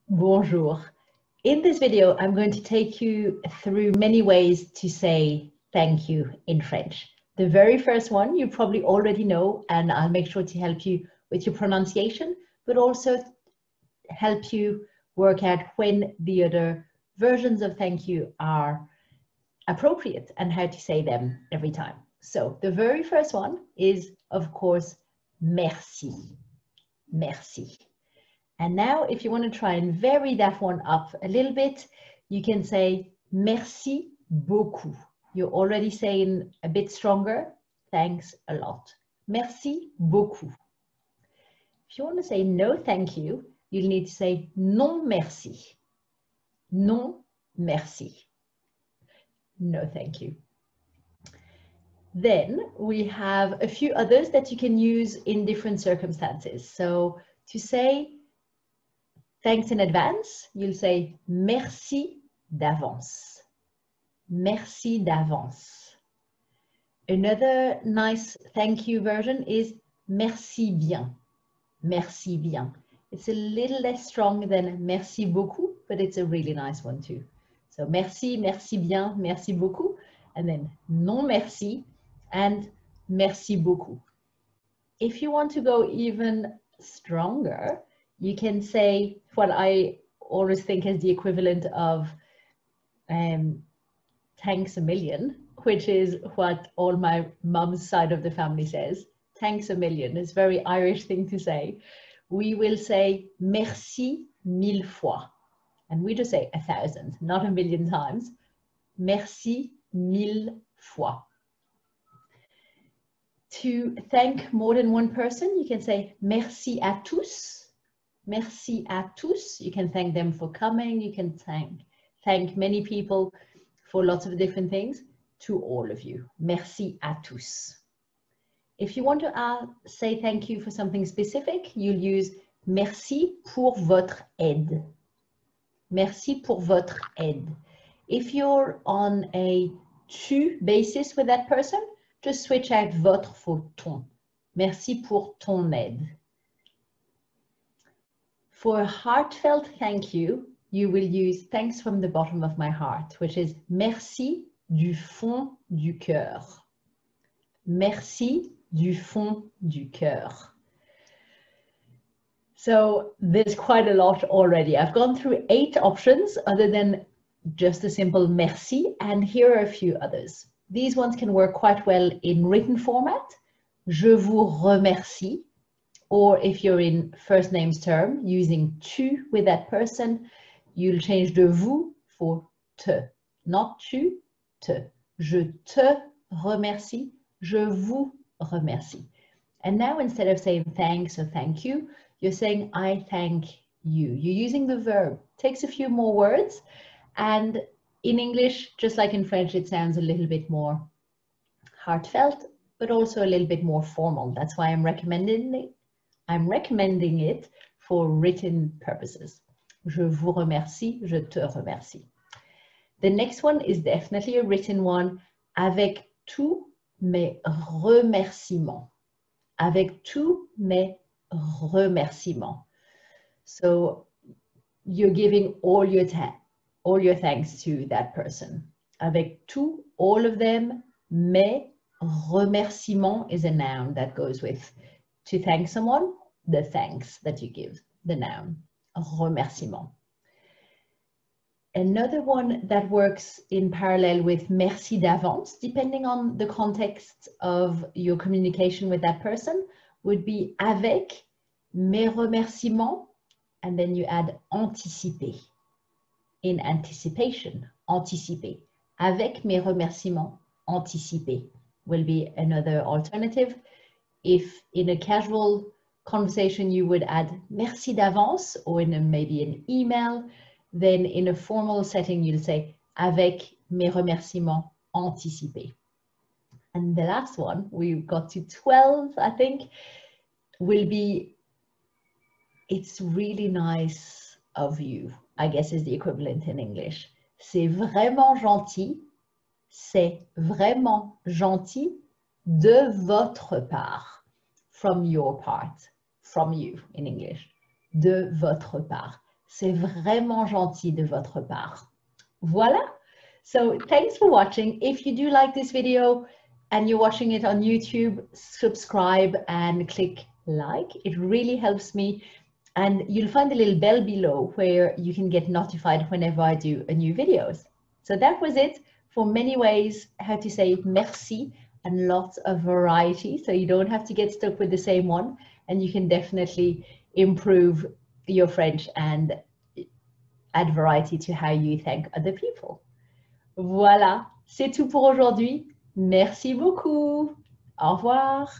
Bonjour. In this video, I'm going to take you through many ways to say thank you in French. The very first one you probably already know, and I'll make sure to help you with your pronunciation, but also help you work out when the other versions of thank you are appropriate and how to say them every time. So the very first one is, of course, merci. Merci. And now if you want to try and vary that one up a little bit, you can say merci beaucoup. You're already saying a bit stronger, thanks a lot. Merci beaucoup. If you want to say no thank you, you'll need to say non merci. Non merci. No thank you. Then we have a few others that you can use in different circumstances. So to say thanks in advance, you'll say merci d'avance. Merci d'avance. Another nice thank you version is merci bien. Merci bien. It's a little less strong than merci beaucoup, but it's a really nice one too. So merci, merci bien, merci beaucoup, and then non merci and merci beaucoup. If you want to go even stronger, you can say what I always think is the equivalent of thanks a million, which is what all my mum's side of the family says. Thanks a million. It's a very Irish thing to say. We will say merci mille fois. And we just say 1,000, not 1,000,000 times. Merci mille fois. To thank more than one person, you can say merci à tous. Merci à tous. You can thank them for coming. You can thank many people for lots of different things. To all of you, merci à tous. If you want to say thank you for something specific, you'll use merci pour votre aide. Merci pour votre aide. If you're on a tu basis with that person, just switch out votre for ton. Merci pour ton aide. For a heartfelt thank you, you will use thanks from the bottom of my heart, which is merci du fond du cœur. Merci du fond du cœur. So there's quite a lot already. I've gone through 8 options other than just a simple merci, and here are a few others. These ones can work quite well in written format. Je vous remercie. Or if you're in first names term, using tu with that person, you'll change the vous for te. Not tu, te. Je te remercie. Je vous remercie. And now instead of saying thanks or thank you, you're saying I thank you. You're using the verb. It takes a few more words. And in English, just like in French, it sounds a little bit more heartfelt, but also a little bit more formal. That's why I'm recommending it for written purposes. Je vous remercie, je te remercie. The next one is definitely a written one. Avec tous mes remerciements. Avec tous mes remerciements. So you're giving all your thanks to that person. Avec tous, all of them. Mes remerciements is a noun that goes with to thank someone, the thanks that you give, the noun, remerciement. Another one that works in parallel with merci d'avance, depending on the context of your communication with that person, would be avec mes remerciements, and then you add anticiper. In anticipation, anticiper. Avec mes remerciements, anticiper will be another alternative. If in a casual conversation you would add merci d'avance, or in maybe an email, then in a formal setting you'll say avec mes remerciements anticipés. And the last one, we've got to 12, I think, will be it's really nice of you, I guess is the equivalent in English. C'est vraiment gentil. C'est vraiment gentil de votre part. From your part. From you in English. De votre part. C'est vraiment gentil de votre part. Voilà. So thanks for watching. If you do like this video and you're watching it on YouTube, subscribe and click like. It really helps me. And you'll find a little bell below where you can get notified whenever I do a new videos. So that was it for many ways how to say merci and lots of variety. So you don't have to get stuck with the same one, and you can definitely improve your French and add variety to how you thank other people. Voilà, c'est tout pour aujourd'hui. Merci beaucoup. Au revoir.